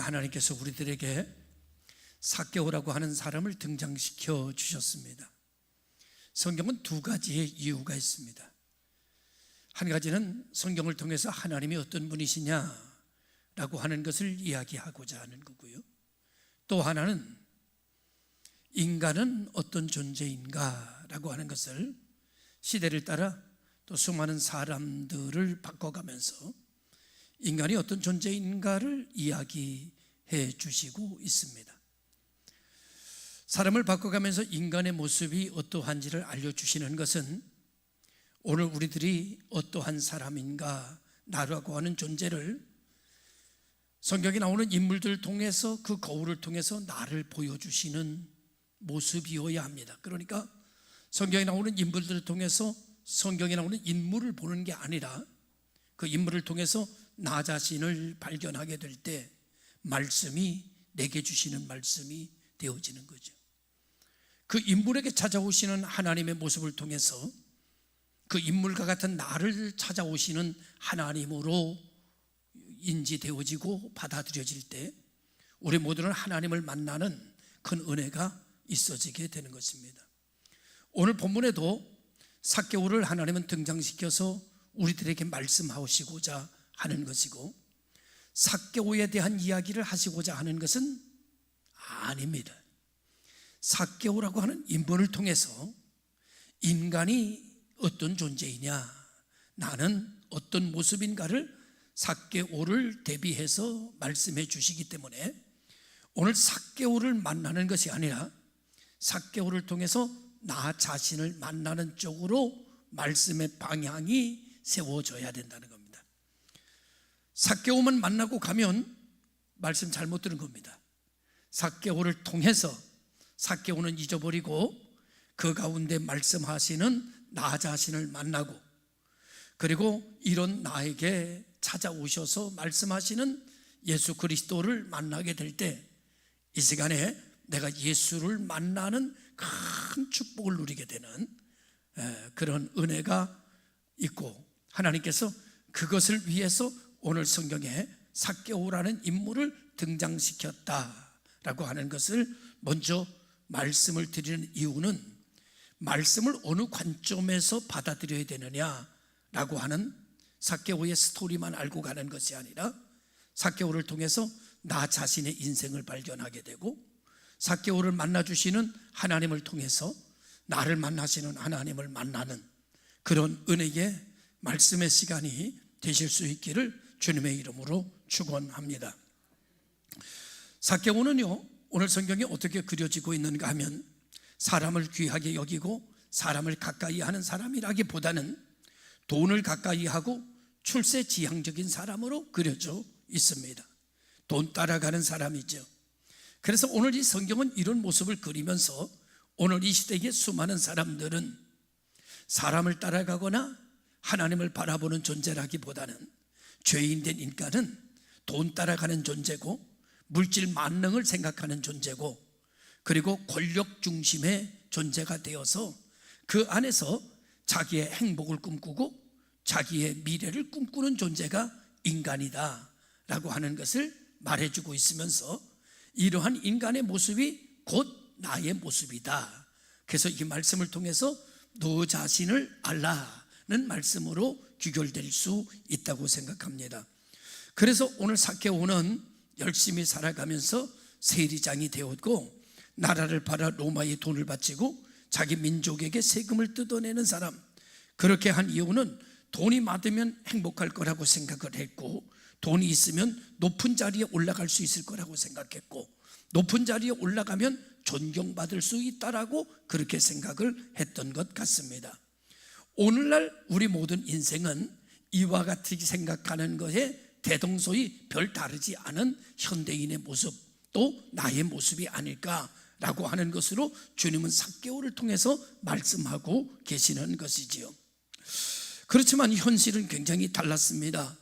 하나님께서 우리들에게 삭개오라고 하는 사람을 등장시켜 주셨습니다. 성경은 두 가지의 이유가 있습니다. 한 가지는 성경을 통해서 하나님이 어떤 분이시냐라고 하는 것을 이야기하고자 하는 거고요. 또 하나는 인간은 어떤 존재인가라고 하는 것을 시대를 따라 또 수많은 사람들을 바꿔가면서 인간이 어떤 존재인가를 이야기해 주시고 있습니다. 사람을 바꿔가면서 인간의 모습이 어떠한지를 알려주시는 것은 오늘 우리들이 어떠한 사람인가, 나라고 하는 존재를 성경에 나오는 인물들을 통해서, 그 거울을 통해서 나를 보여주시는 모습이어야 합니다. 그러니까 성경에 나오는 인물들을 통해서 성경에 나오는 인물을 보는 게 아니라 그 인물을 통해서 나 자신을 발견하게 될 때 말씀이 내게 주시는 말씀이 되어지는 거죠. 그 인물에게 찾아오시는 하나님의 모습을 통해서 그 인물과 같은 나를 찾아오시는 하나님으로 인지되어지고 받아들여질 때 우리 모두는 하나님을 만나는 큰 은혜가 있어지게 되는 것입니다. 오늘 본문에도 삭개오를 하나님은 등장시켜서 우리들에게 말씀하시고자 하는 것이고, 삭개오에 대한 이야기를 하시고자 하는 것은 아닙니다. 삭개오라고 하는 인물을 통해서 인간이 어떤 존재이냐, 나는 어떤 모습인가를 삭개오를 대비해서 말씀해 주시기 때문에 오늘 삭개오를 만나는 것이 아니라 삭개오를 통해서 나 자신을 만나는 쪽으로 말씀의 방향이 세워져야 된다는 겁니다. 삭개오만 만나고 가면 말씀 잘못 들은 겁니다. 삭개오를 통해서 삭개오는 잊어버리고 그 가운데 말씀하시는 나 자신을 만나고, 그리고 이런 나에게 찾아오셔서 말씀하시는 예수 그리스도를 만나게 될 때 이 시간에 내가 예수를 만나는 큰 축복을 누리게 되는 그런 은혜가 있고, 하나님께서 그것을 위해서 오늘 성경에 삭개오라는 인물을 등장시켰다라고 하는 것을 먼저 말씀을 드리는 이유는, 말씀을 어느 관점에서 받아들여야 되느냐라고 하는 삭개오의 스토리만 알고 가는 것이 아니라 삭개오를 통해서 나 자신의 인생을 발견하게 되고, 삭개오를 만나주시는 하나님을 통해서 나를 만나시는 하나님을 만나는 그런 은혜의 말씀의 시간이 되실 수 있기를 주님의 이름으로 축원합니다. 삭개오는요, 오늘 성경에 어떻게 그려지고 있는가 하면 사람을 귀하게 여기고 사람을 가까이 하는 사람이라기보다는 돈을 가까이 하고 출세지향적인 사람으로 그려져 있습니다. 돈 따라가는 사람이죠. 그래서 오늘 이 성경은 이런 모습을 그리면서 오늘 이 시대의 수많은 사람들은 사람을 따라가거나 하나님을 바라보는 존재라기보다는 죄인된 인간은 돈 따라가는 존재고 물질 만능을 생각하는 존재고, 그리고 권력 중심의 존재가 되어서 그 안에서 자기의 행복을 꿈꾸고 자기의 미래를 꿈꾸는 존재가 인간이다 라고 하는 것을 말해주고 있으면서, 이러한 인간의 모습이 곧 나의 모습이다. 그래서 이 말씀을 통해서 너 자신을 알라는 말씀으로 귀결될 수 있다고 생각합니다. 그래서 오늘 삭개오는 열심히 살아가면서 세리장이 되었고, 나라를 팔아 로마에 돈을 바치고 자기 민족에게 세금을 뜯어내는 사람, 그렇게 한 이유는 돈이 많으면 행복할 거라고 생각을 했고, 돈이 있으면 높은 자리에 올라갈 수 있을 거라고 생각했고, 높은 자리에 올라가면 존경받을 수 있다라고 그렇게 생각을 했던 것 같습니다. 오늘날 우리 모든 인생은 이와 같이 생각하는 것에 대동소이 별 다르지 않은 현대인의 모습, 또 나의 모습이 아닐까라고 하는 것으로 주님은 삭개오를 통해서 말씀하고 계시는 것이지요. 그렇지만 현실은 굉장히 달랐습니다.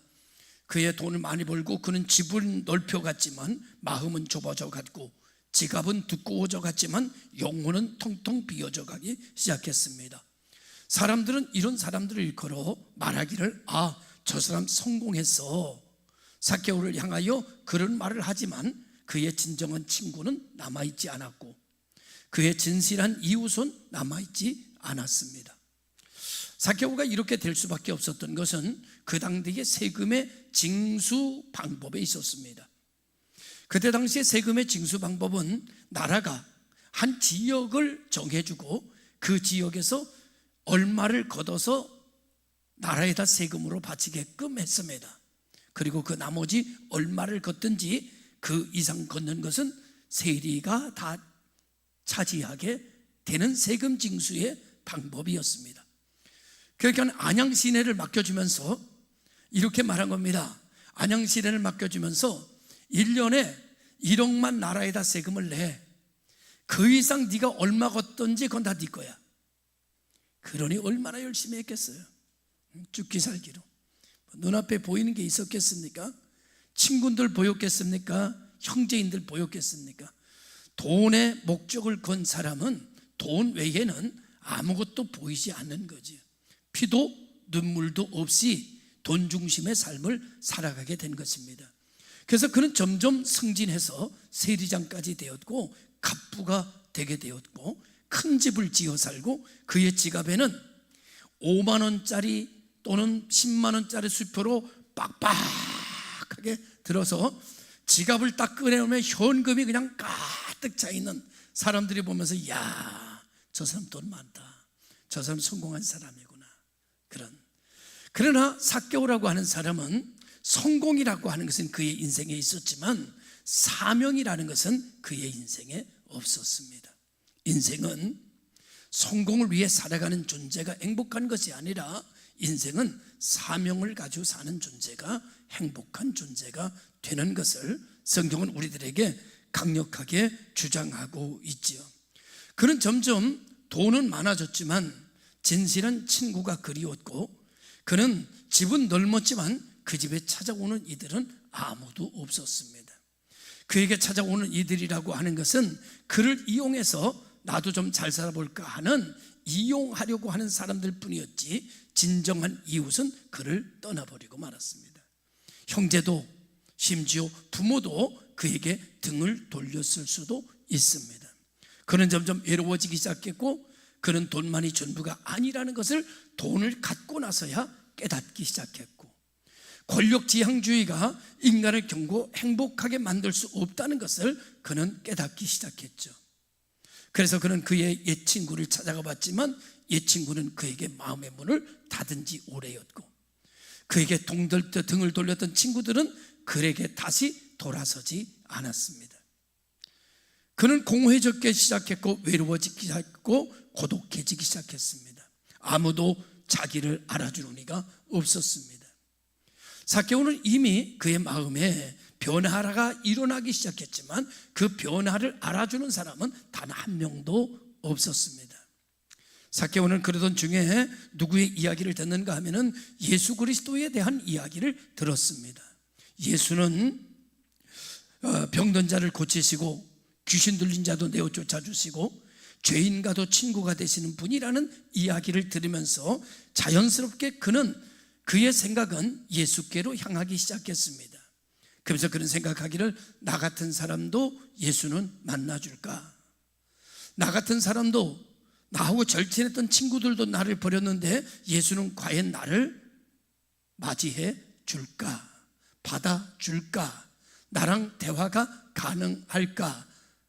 그의 돈을 많이 벌고 그는 집은 넓혀갔지만 마음은 좁아져 갔고, 지갑은 두꺼워져 갔지만 영혼은 텅텅 비어져 가기 시작했습니다. 사람들은 이런 사람들을 일컬어 말하기를, 아, 저 사람 성공했어. 삭개오를 향하여 그런 말을 하지만 그의 진정한 친구는 남아있지 않았고 그의 진실한 이웃은 남아있지 않았습니다. 삭개오가 이렇게 될 수밖에 없었던 것은 그 당대의 세금의 징수 방법에 있었습니다. 그때 당시에 세금의 징수 방법은 나라가 한 지역을 정해주고 그 지역에서 얼마를 걷어서 나라에다 세금으로 바치게끔 했습니다. 그리고 그 나머지 얼마를 걷든지 그 이상 걷는 것은 세리가 다 차지하게 되는 세금 징수의 방법이었습니다. 그러니까 안양시내를 맡겨주면서 이렇게 말한 겁니다. 안양시내를 맡겨주면서 1년에 1억만 나라에다 세금을 내. 그 이상 네가 얼마 걷든지 그건 다 네 거야. 그러니 얼마나 열심히 했겠어요. 죽기 살기로. 눈앞에 보이는 게 있었겠습니까? 친구들 보였겠습니까? 형제인들 보였겠습니까? 돈의 목적을 건 사람은 돈 외에는 아무것도 보이지 않는 거지. 피도 눈물도 없이 돈 중심의 삶을 살아가게 된 것입니다. 그래서 그는 점점 승진해서 세리장까지 되었고 갑부가 되게 되었고 큰 집을 지어 살고 그의 지갑에는 5만 원짜리 또는 10만 원짜리 수표로 빡빡하게 들어서 지갑을 딱 꺼내오면 현금이 그냥 가득 차 있는 사람들이 보면서 야, 저 사람 돈 많다. 저 사람 성공한 사람이구나. 그러나 삭개오라고 하는 사람은 성공이라고 하는 것은 그의 인생에 있었지만 사명이라는 것은 그의 인생에 없었습니다. 인생은 성공을 위해 살아가는 존재가 행복한 것이 아니라 인생은 사명을 가지고 사는 존재가 행복한 존재가 되는 것을 성경은 우리들에게 강력하게 주장하고 있지요. 그는 점점 돈은 많아졌지만 진실한 친구가 그리웠고 그는 집은 넓었지만 그 집에 찾아오는 이들은 아무도 없었습니다. 그에게 찾아오는 이들이라고 하는 것은 그를 이용해서 나도 좀 잘 살아볼까 하는 이용하려고 하는 사람들 뿐이었지 진정한 이웃은 그를 떠나버리고 말았습니다. 형제도 심지어 부모도 그에게 등을 돌렸을 수도 있습니다. 그는 점점 외로워지기 시작했고 그는 돈만이 전부가 아니라는 것을 돈을 갖고 나서야 깨닫기 시작했고 권력지향주의가 인간을 결국 행복하게 만들 수 없다는 것을 그는 깨닫기 시작했죠. 그래서 그는 그의 옛 친구를 찾아가 봤지만 옛 친구는 그에게 마음의 문을 닫은 지 오래였고 그에게 등을 돌렸던 친구들은 그에게 다시 돌아서지 않았습니다. 그는 공허해지기 시작했고 외로워지기 시작했고 고독해지기 시작했습니다. 아무도 자기를 알아주는 이가 없었습니다. 삭개오는 이미 그의 마음에 변화가 일어나기 시작했지만 그 변화를 알아주는 사람은 단 한 명도 없었습니다. 삭개오는 그러던 중에 누구의 이야기를 듣는가 하면은 예수 그리스도에 대한 이야기를 들었습니다. 예수는 병든 자를 고치시고 귀신 들린 자도 내어 쫓아주시고 죄인과도 친구가 되시는 분이라는 이야기를 들으면서 자연스럽게 그의 생각은 예수께로 향하기 시작했습니다. 그래서 그는 생각하기를 나 같은 사람도 예수는 만나줄까? 나 같은 사람도 나하고 절친했던 친구들도 나를 버렸는데 예수는 과연 나를 맞이해 줄까? 받아줄까? 나랑 대화가 가능할까?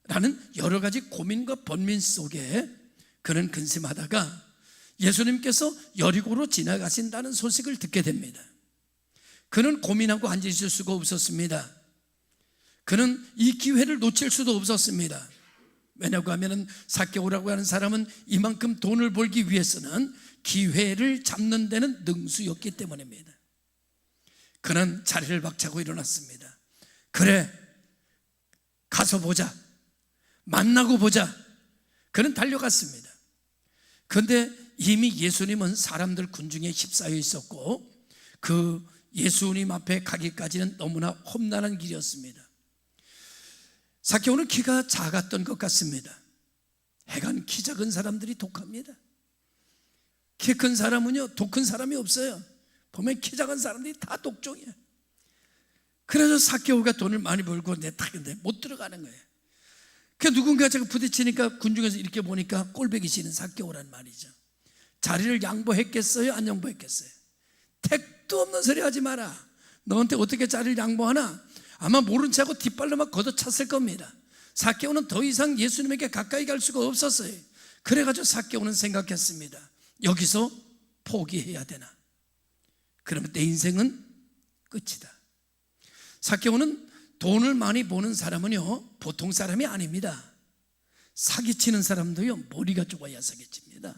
라는 여러 가지 고민과 번민 속에 그는 근심하다가 예수님께서 여리고로 지나가신다는 소식을 듣게 됩니다. 그는 고민하고 앉아있을 수가 없었습니다. 그는 이 기회를 놓칠 수도 없었습니다. 왜냐고 하면 삭개오라고 하는 사람은 이만큼 돈을 벌기 위해서는 기회를 잡는 데는 능수였기 때문입니다. 그는 자리를 박차고 일어났습니다. 그래, 가서 보자. 만나고 보자. 그는 달려갔습니다. 그런데 이미 예수님은 사람들 군중에 휩싸여 있었고 그 예수님 앞에 가기까지는 너무나 험난한 길이었습니다. 삭개오는 키가 작았던 것 같습니다. 하여간 키 작은 사람들이 독합니다. 키 큰 사람은요 독 큰 사람이 없어요. 보면 키 작은 사람들이 다 독종이에요. 그래서 삭개오가 돈을 많이 벌고 근데 못 들어가는 거예요. 그 누군가 제가 부딪히니까 군중에서 이렇게 보니까 꼴보기 싫은 삭개오란 말이죠. 자리를 양보했겠어요? 안 양보했겠어요? 택도 없는 소리 하지 마라. 너한테 어떻게 자리를 양보하나? 아마 모른 체 하고 뒷발로 막 걷어찼을 겁니다. 삭개오는 더 이상 예수님에게 가까이 갈 수가 없었어요. 그래가지고 삭개오는 생각했습니다. 여기서 포기해야 되나? 그러면 내 인생은 끝이다. 삭개오는 돈을 많이 버는 사람은요, 보통 사람이 아닙니다. 사기치는 사람도요, 머리가 좁아야 사기칩니다.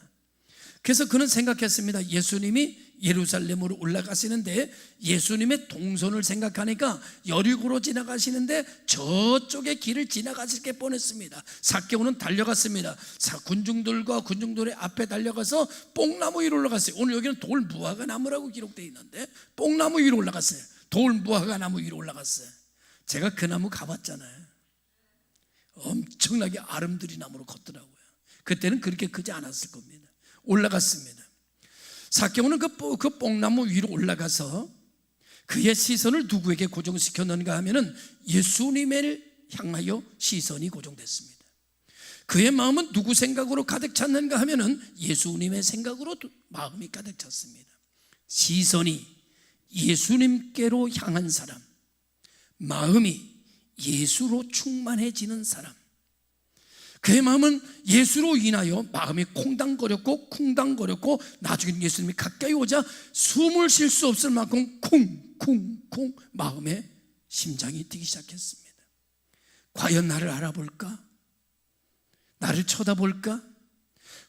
그래서 그는 생각했습니다. 예수님이 예루살렘으로 올라가시는데 예수님의 동선을 생각하니까 여리고로 지나가시는데 저쪽의 길을 지나가실 게 뻔했습니다. 삭개오는 달려갔습니다. 군중들의 앞에 달려가서 뽕나무 위로 올라갔어요. 오늘 여기는 돌무화과 나무라고 기록되어 있는데 뽕나무 위로 올라갔어요. 돌무화과 나무 위로 올라갔어요. 제가 그 나무 가봤잖아요. 엄청나게 아름드리 나무로 걷더라고요. 그때는 그렇게 크지 않았을 겁니다. 올라갔습니다. 삭개오는 그 뽕나무 위로 올라가서 그의 시선을 누구에게 고정시켰는가 하면은 예수님을 향하여 시선이 고정됐습니다. 그의 마음은 누구 생각으로 가득 찼는가 하면은 예수님의 생각으로 마음이 가득 찼습니다. 시선이 예수님께로 향한 사람, 마음이 예수로 충만해지는 사람, 그의 마음은 예수로 인하여 마음이 콩당거렸고 쿵당거렸고 나중에 예수님이 가까이 오자 숨을 쉴 수 없을 만큼 쿵쿵쿵 마음에 심장이 뛰기 시작했습니다. 과연 나를 알아볼까? 나를 쳐다볼까?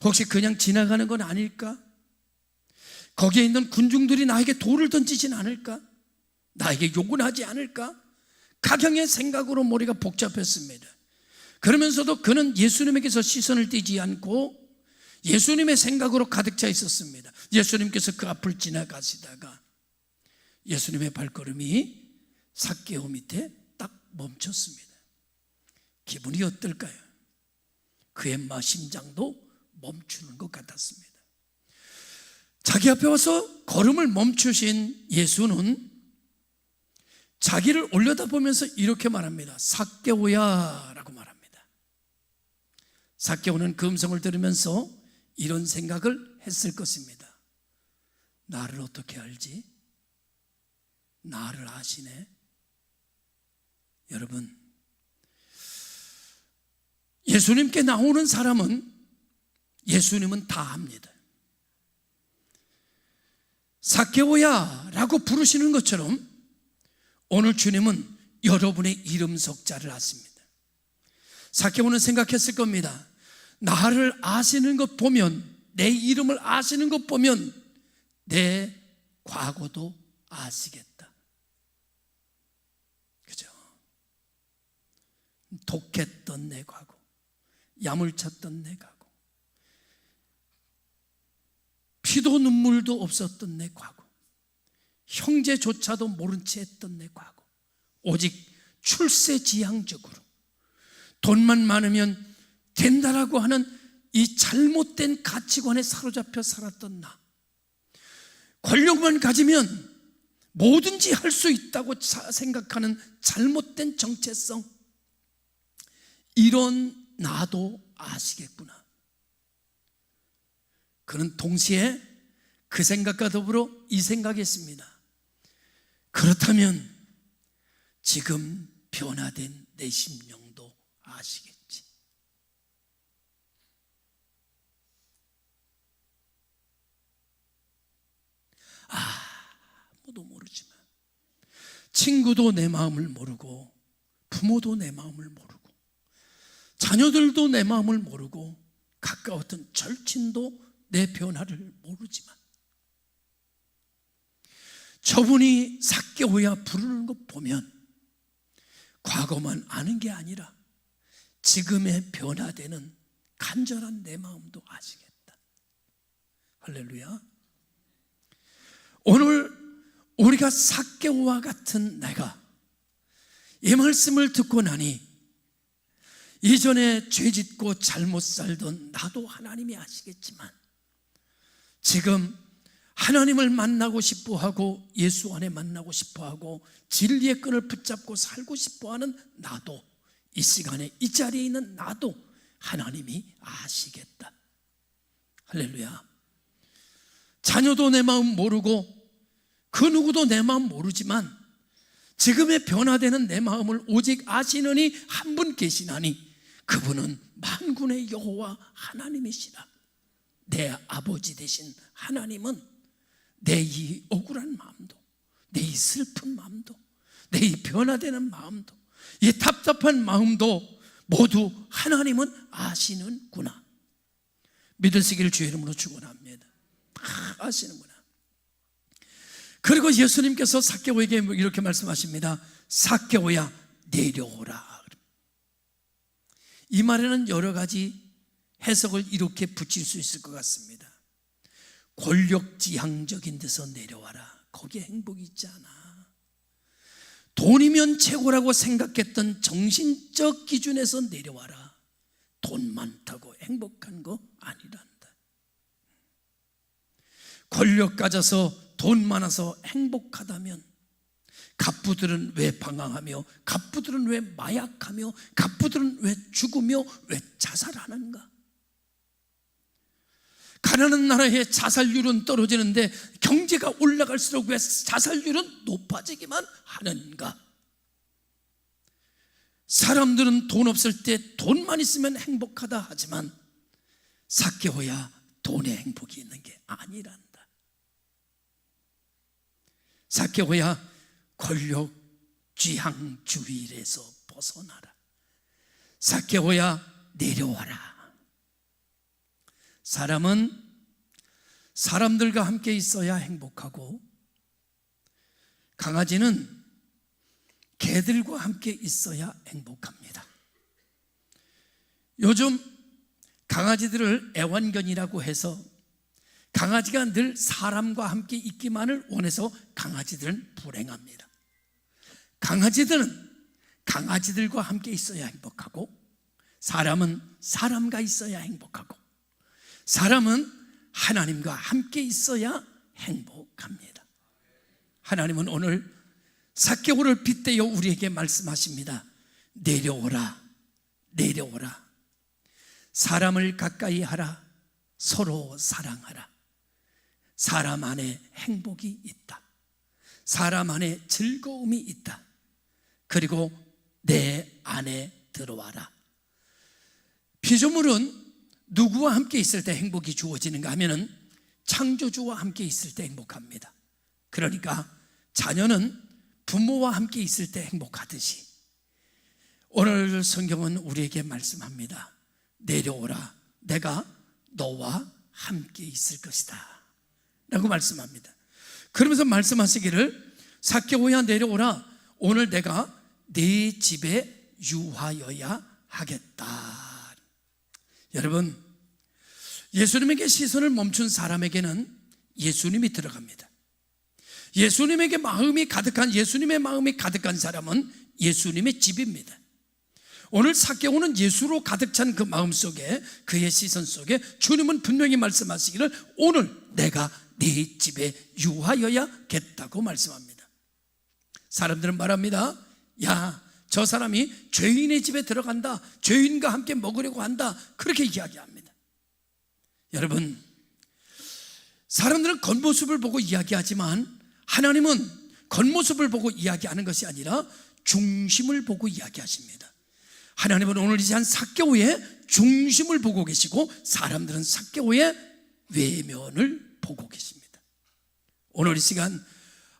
혹시 그냥 지나가는 건 아닐까? 거기에 있는 군중들이 나에게 돌을 던지진 않을까? 나에게 욕은 하지 않을까? 가경의 생각으로 머리가 복잡했습니다. 그러면서도 그는 예수님에게서 시선을 떼지 않고 예수님의 생각으로 가득 차 있었습니다. 예수님께서 그 앞을 지나가시다가 예수님의 발걸음이 삭개오 밑에 딱 멈췄습니다. 기분이 어떨까요? 그의 심장도 멈추는 것 같았습니다. 자기 앞에 와서 걸음을 멈추신 예수는 자기를 올려다보면서 이렇게 말합니다. 삭개오야 라고 말합니다. 삭개오는 그 음성을 들으면서 이런 생각을 했을 것입니다. 나를 어떻게 알지? 나를 아시네? 여러분, 예수님께 나오는 사람은 예수님은 다 압니다. 삭개오야 라고 부르시는 것처럼 오늘 주님은 여러분의 이름 석자를 아십니다. 삭개오는 생각했을 겁니다. 나를 아시는 것 보면, 내 이름을 아시는 것 보면 내 과거도 아시겠다. 그죠? 독했던 내 과거, 야물쳤던 내 과거, 피도 눈물도 없었던 내 과거, 형제조차도 모른 채 했던 내 과거, 오직 출세지향적으로 돈만 많으면 된다라고 하는 이 잘못된 가치관에 사로잡혀 살았던 나, 권력만 가지면 뭐든지 할 수 있다고 생각하는 잘못된 정체성, 이런 나도 아시겠구나. 그는 동시에 그 생각과 더불어 이 생각했습니다. 그렇다면 지금 변화된 내 심령도 아시겠지. 아무도 모르지만, 친구도 내 마음을 모르고, 부모도 내 마음을 모르고, 자녀들도 내 마음을 모르고, 가까웠던 절친도 내 변화를 모르지만, 저분이 삭개오야 부르는 것 보면 과거만 아는 게 아니라 지금의 변화되는 간절한 내 마음도 아시겠다. 할렐루야. 오늘 우리가 삭개오와 같은 내가 이 말씀을 듣고 나니 이전에 죄짓고 잘못 살던 나도 하나님이 아시겠지만 지금 하나님을 만나고 싶어하고 예수 안에 만나고 싶어하고 진리의 끈을 붙잡고 살고 싶어하는 나도, 이 시간에 이 자리에 있는 나도 하나님이 아시겠다. 할렐루야. 자녀도 내 마음 모르고 그 누구도 내 마음 모르지만 지금의 변화되는 내 마음을 오직 아시는 이 한 분 계시나니 그분은 만군의 여호와 하나님이시라. 내 아버지 되신 하나님은 내 이 억울한 마음도, 내 이 슬픈 마음도, 내 이 변화되는 마음도, 이 답답한 마음도 모두 하나님은 아시는구나. 믿으시기를 주의 이름으로 축원합니다. 다 아시는구나. 그리고 예수님께서 삭개오에게 이렇게 말씀하십니다. 삭개오야 내려오라. 이 말에는 여러 가지 해석을 이렇게 붙일 수 있을 것 같습니다. 권력지향적인 데서 내려와라. 거기에 행복이 있지 않아. 돈이면 최고라고 생각했던 정신적 기준에서 내려와라. 돈 많다고 행복한 거 아니란다. 권력 가져서 돈 많아서 행복하다면 갑부들은 왜 방황하며, 갑부들은 왜 마약하며, 갑부들은 왜 죽으며 왜 자살하는가? 가난한 나라의 자살률은 떨어지는데 경제가 올라갈수록 왜 자살률은 높아지기만 하는가? 사람들은 돈 없을 때 돈만 있으면 행복하다 하지만 삭개오야 돈에 행복이 있는 게 아니란다. 삭개오야 권력 쥐향주의에서 벗어나라. 삭개오야 내려와라. 사람은 사람들과 함께 있어야 행복하고 강아지는 개들과 함께 있어야 행복합니다. 요즘 강아지들을 애완견이라고 해서 강아지가 늘 사람과 함께 있기만을 원해서 강아지들은 불행합니다. 강아지들은 강아지들과 함께 있어야 행복하고 사람은 사람과 있어야 행복하고 사람은 하나님과 함께 있어야 행복합니다. 하나님은 오늘 삭개오를 빗대어 우리에게 말씀하십니다. 내려오라, 내려오라. 사람을 가까이 하라. 서로 사랑하라. 사람 안에 행복이 있다. 사람 안에 즐거움이 있다. 그리고 내 안에 들어와라. 피조물은 누구와 함께 있을 때 행복이 주어지는가 하면은 창조주와 함께 있을 때 행복합니다. 그러니까 자녀는 부모와 함께 있을 때 행복하듯이 오늘 성경은 우리에게 말씀합니다. 내려오라. 내가 너와 함께 있을 것이다 라고 말씀합니다. 그러면서 말씀하시기를 삭개오야 내려오라. 오늘 내가 네 집에 유하여야 하겠다. 여러분, 예수님에게 시선을 멈춘 사람에게는 예수님이 들어갑니다. 예수님에게 마음이 가득한, 예수님의 마음이 가득한 사람은 예수님의 집입니다. 오늘 삭개오는 예수로 가득 찬 그 마음 속에, 그의 시선 속에 주님은 분명히 말씀하시기를 오늘 내가 네 집에 유하여야겠다고 말씀합니다. 사람들은 말합니다. 야, 저 사람이 죄인의 집에 들어간다, 죄인과 함께 먹으려고 한다, 그렇게 이야기합니다. 여러분, 사람들은 겉모습을 보고 이야기하지만 하나님은 겉모습을 보고 이야기하는 것이 아니라 중심을 보고 이야기하십니다. 하나님은 오늘 이 시간 삭개오의 중심을 보고 계시고 사람들은 삭개오의 외면을 보고 계십니다. 오늘 이 시간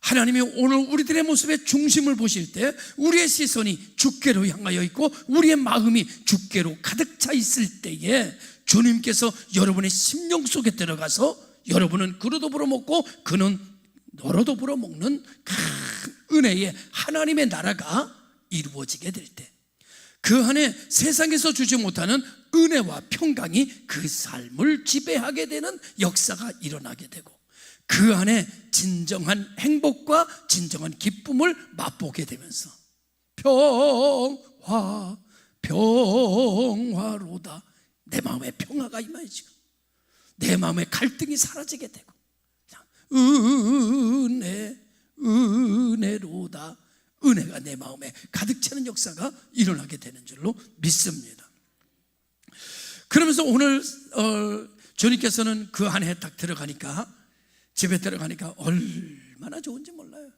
하나님이 오늘 우리들의 모습의 중심을 보실 때 우리의 시선이 주께로 향하여 있고 우리의 마음이 주께로 가득 차 있을 때에 주님께서 여러분의 심령 속에 들어가서 여러분은 그릇도 불어먹고 그는 너로도 불어먹는 큰 은혜의 하나님의 나라가 이루어지게 될 때 그 안에 세상에서 주지 못하는 은혜와 평강이 그 삶을 지배하게 되는 역사가 일어나게 되고 그 안에 진정한 행복과 진정한 기쁨을 맛보게 되면서 평화로다. 내 마음에 평화가 임하여지고 내 마음에 갈등이 사라지게 되고 은혜로다. 은혜가 내 마음에 가득 차는 역사가 일어나게 되는 줄로 믿습니다. 그러면서 오늘 주님께서는 그 안에 딱 들어가니까, 집에 들어가니까 얼마나 좋은지 몰라요.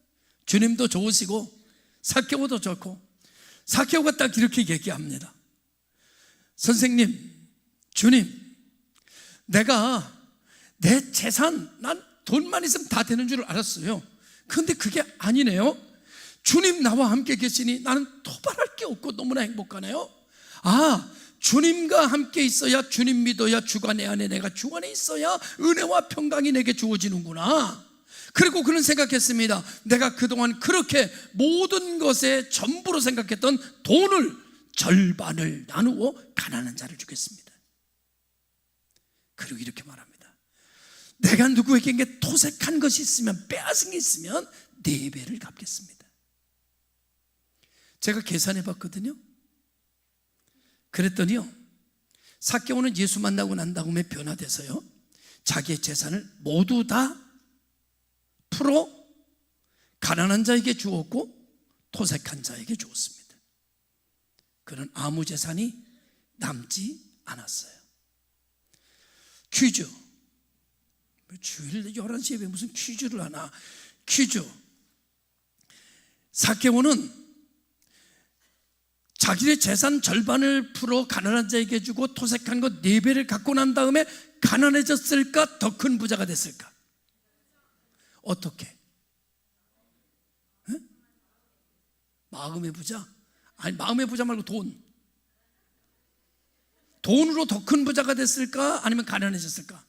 주님도 좋으시고 삭개오도 좋고, 삭개오가 딱 이렇게 얘기합니다. 선생님, 주님, 내가 내 재산, 난 돈만 있으면 다 되는 줄 알았어요. 그런데 그게 아니네요. 주님 나와 함께 계시니 나는 토발할 게 없고 너무나 행복하네요. 아, 주님과 함께 있어야, 주님 믿어야 주가 내 안에, 내가 주 안에 있어야 은혜와 평강이 내게 주어지는구나. 그리고 그는 생각했습니다. 내가 그동안 그렇게 모든 것에 전부로 생각했던 돈을 절반을 나누어 가난한 자를 주겠습니다. 그리고 이렇게 말합니다. 내가 누구에게 토색한 것이 있으면, 빼앗은 게 있으면 4배를 갚겠습니다. 제가 계산해 봤거든요. 그랬더니요, 삭개오는 예수 만나고 난 다음에 변화돼서요, 자기의 재산을 모두 다 풀어 가난한 자에게 주었고 토색한 자에게 주었습니다. 그는 아무 재산이 남지 않았어요. 퀴즈. 주일 11시 예배 무슨 퀴즈를 하나. 퀴즈. 삭개오는 자기의 재산 절반을 풀어 가난한 자에게 주고 토색한 것 4배를 갖고 난 다음에 가난해졌을까? 더 큰 부자가 됐을까? 어떻게? 에? 마음의 부자? 아니, 마음의 부자 말고 돈으로 더 큰 부자가 됐을까? 아니면 가난해졌을까?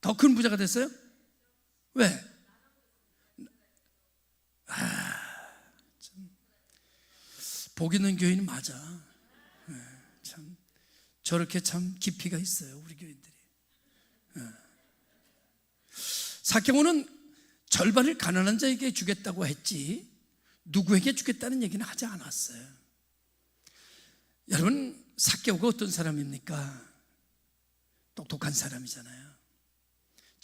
더 큰 부자가 됐어요? 왜? 복 있는 교인은 맞아. 참 저렇게 참 깊이가 있어요, 우리 교인들이. 삭개오는 절반을 가난한 자에게 주겠다고 했지 누구에게 주겠다는 얘기는 하지 않았어요. 여러분, 삭개오가 어떤 사람입니까? 똑똑한 사람이잖아요.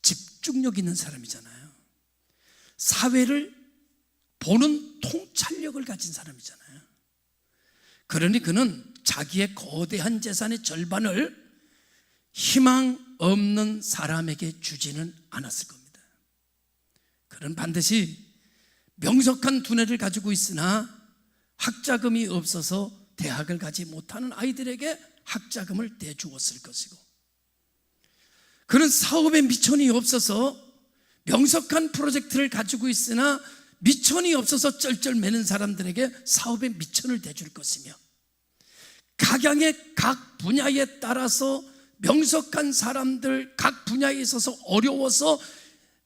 집중력 있는 사람이잖아요. 사회를 보는 통찰력을 가진 사람이잖아요. 그러니 그는 자기의 거대한 재산의 절반을 희망 없는 사람에게 주지는 않았을 겁니다. 그는 반드시 명석한 두뇌를 가지고 있으나 학자금이 없어서 대학을 가지 못하는 아이들에게 학자금을 대주었을 것이고, 그는 사업에 미천이 없어서 명석한 프로젝트를 가지고 있으나 미천이 없어서 쩔쩔매는 사람들에게 사업에 미천을 대줄 것이며, 각양의 각 분야에 따라서 명석한 사람들, 각 분야에 있어서 어려워서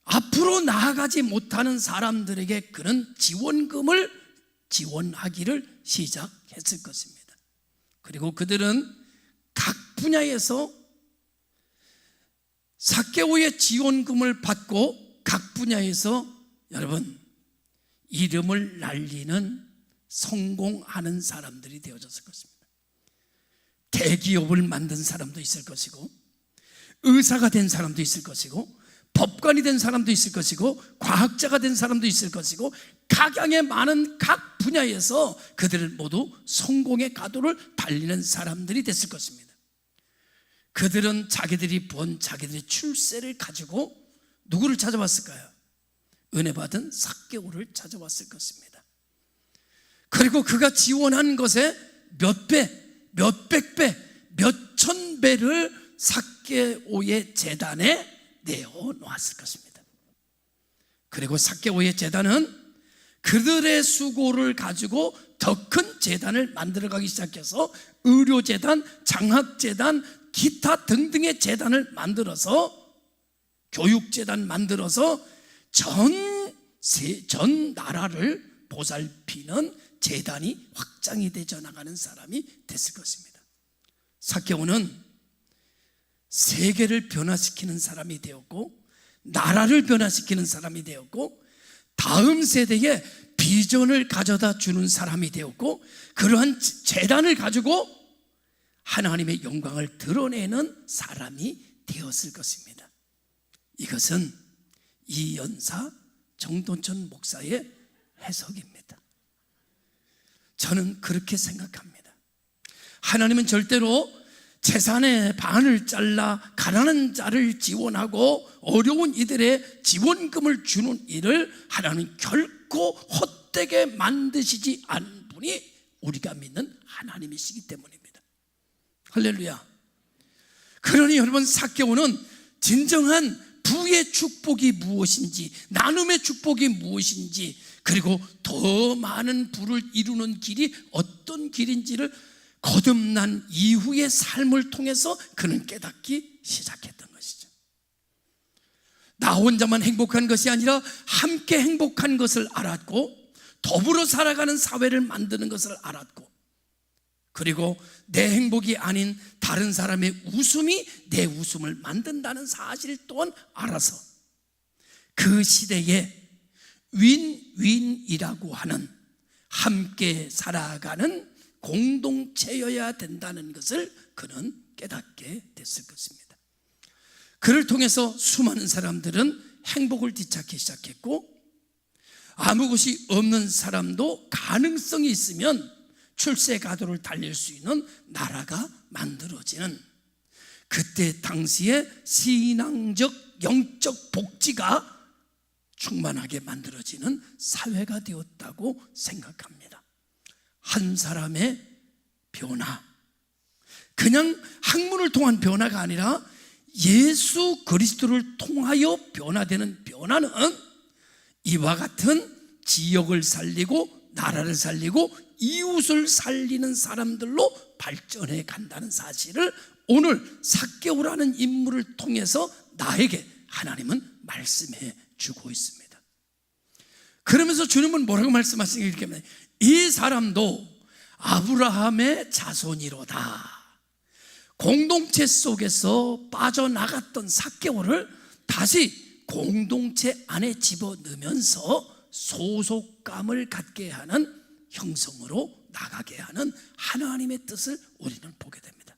앞으로 나아가지 못하는 사람들에게 그는 지원금을 지원하기를 시작했을 것입니다. 그리고 그들은 각 분야에서 삭개오의 지원금을 받고 각 분야에서 여러분 이름을 날리는 성공하는 사람들이 되어졌을 것입니다. 대기업을 만든 사람도 있을 것이고, 의사가 된 사람도 있을 것이고, 법관이 된 사람도 있을 것이고, 과학자가 된 사람도 있을 것이고, 각양의 많은 각 분야에서 그들은 모두 성공의 가도를 달리는 사람들이 됐을 것입니다. 그들은 자기들이 본 자기들의 출세를 가지고 누구를 찾아왔을까요? 은혜 받은 삭개오를 찾아왔을 것입니다. 그리고 그가 지원한 것에 몇 배, 몇백 배, 몇천 배를 삭개오의 재단에 내어놓았을 것입니다. 그리고 삭개오의 재단은 그들의 수고를 가지고 더 큰 재단을 만들어가기 시작해서 의료재단, 장학재단, 기타 등등의 재단을 만들어서, 교육재단 만들어서 전 나라를 보살피는 재단이 확장이 되져 나가는 사람이 됐을 것입니다. 삭개오는 세계를 변화시키는 사람이 되었고, 나라를 변화시키는 사람이 되었고, 다음 세대에 비전을 가져다 주는 사람이 되었고, 그러한 재단을 가지고 하나님의 영광을 드러내는 사람이 되었을 것입니다. 이것은 이연사 정돈천 목사의 해석입니다. 저는 그렇게 생각합니다. 하나님은 절대로 재산의 반을 잘라 가난한 자를 지원하고 어려운 이들의 지원금을 주는 일을 하나님 결코 헛되게 만드시지 않은 분이 우리가 믿는 하나님이시기 때문입니다. 할렐루야. 그러니 여러분, 삭개오는 진정한 부의 축복이 무엇인지, 나눔의 축복이 무엇인지, 그리고 더 많은 부를 이루는 길이 어떤 길인지를 거듭난 이후의 삶을 통해서 그는 깨닫기 시작했던 것이죠. 나 혼자만 행복한 것이 아니라 함께 행복한 것을 알았고, 더불어 살아가는 사회를 만드는 것을 알았고, 그리고 내 행복이 아닌 다른 사람의 웃음이 내 웃음을 만든다는 사실 또한 알아서 그 시대에 윈윈이라고 하는 함께 살아가는 공동체여야 된다는 것을 그는 깨닫게 됐을 것입니다. 그를 통해서 수많은 사람들은 행복을 뒤찾기 시작했고, 아무 것이 없는 사람도 가능성이 있으면 출세 가도를 달릴 수 있는 나라가 만들어지는, 그때 당시에 신앙적 영적 복지가 충만하게 만들어지는 사회가 되었다고 생각합니다. 한 사람의 변화, 그냥 학문을 통한 변화가 아니라 예수 그리스도를 통하여 변화되는 변화는 이와 같은 지역을 살리고 나라를 살리고 이웃을 살리는 사람들로 발전해 간다는 사실을 오늘 삭개오라는 인물을 통해서 나에게 하나님은 말씀해 주고 있습니다. 그러면서 주님은 뭐라고 말씀하시는 게 이렇게, 이 사람도 아브라함의 자손이로다. 공동체 속에서 빠져나갔던 삭개오를 다시 공동체 안에 집어넣으면서 소속감을 갖게 하는 형성으로 나가게 하는 하나님의 뜻을 우리는 보게 됩니다.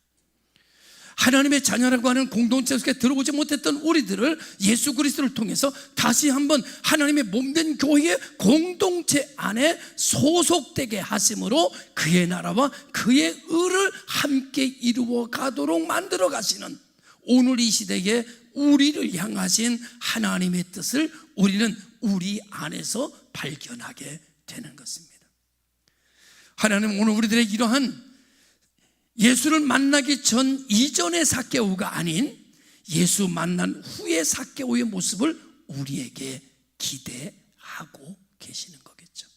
하나님의 자녀라고 하는 공동체 속에 들어오지 못했던 우리들을 예수 그리스도를 통해서 다시 한번 하나님의 몸된 교회의 공동체 안에 소속되게 하심으로 그의 나라와 그의 의를 함께 이루어 가도록 만들어 가시는, 오늘 이 시대에 우리를 향하신 하나님의 뜻을 우리는 우리 안에서 발견하게 되는 것입니다. 하나님은 오늘 우리들의 이러한 예수를 만나기 전 이전의 삭개오가 아닌 예수 만난 후의 삭개오의 모습을 우리에게 기대하고 계시는 거겠죠.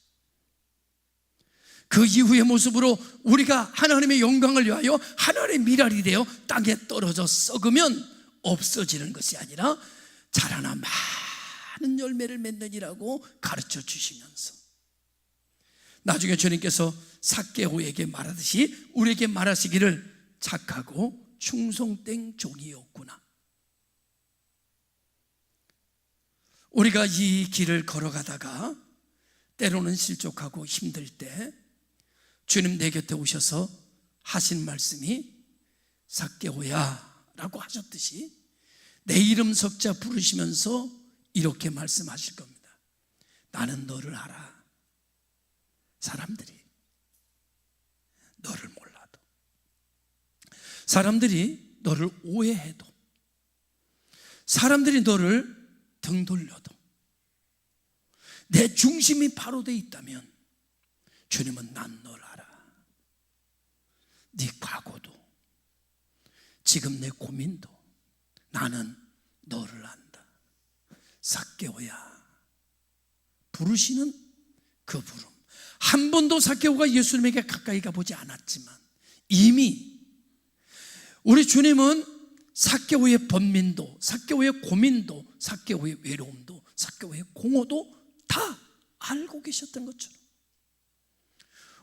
그 이후의 모습으로 우리가 하나님의 영광을 위하여 하나님의 미랄이 되어 땅에 떨어져 썩으면 없어지는 것이 아니라 자라나 많은 열매를 맺느니라고 가르쳐 주시면서 나중에 주님께서 삭개오에게 말하듯이 우리에게 말하시기를, 착하고 충성된 종이었구나. 우리가 이 길을 걸어가다가 때로는 실족하고 힘들 때 주님 내 곁에 오셔서 하신 말씀이, 삭개오야 라고 하셨듯이 내 이름 석자 부르시면서 이렇게 말씀하실 겁니다. 나는 너를 알아. 사람들이 너를 몰라도, 사람들이 너를 오해해도, 사람들이 너를 등 돌려도, 내 중심이 바로 돼 있다면 주님은 난 널 알아. 네 과거도 지금 내 고민도 나는 너를 안다. 삭개오야 부르시는 그 부름. 한 번도 삭개오가 예수님에게 가까이 가보지 않았지만 이미 우리 주님은 삭개오의 번민도, 삭개오의 고민도, 삭개오의 외로움도, 삭개오의 공허도 다 알고 계셨던 것처럼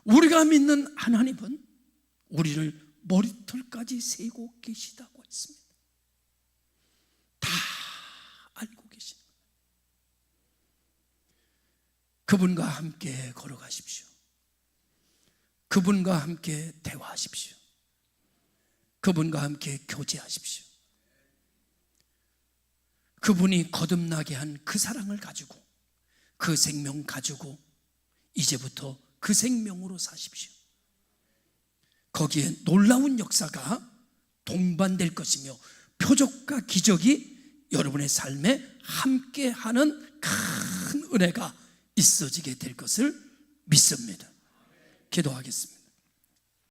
우리가 믿는 하나님은 우리를 머리털까지 세고 계시다고 했습니다. 다 알고 계십니다. 그분과 함께 걸어가십시오. 그분과 함께 대화하십시오. 그분과 함께 교제하십시오. 그분이 거듭나게 한 그 사랑을 가지고, 그 생명 가지고 이제부터 그 생명으로 사십시오. 거기에 놀라운 역사가 동반될 것이며 표적과 기적이 여러분의 삶에 함께하는 큰 은혜가 있어지게 될 것을 믿습니다. 기도하겠습니다.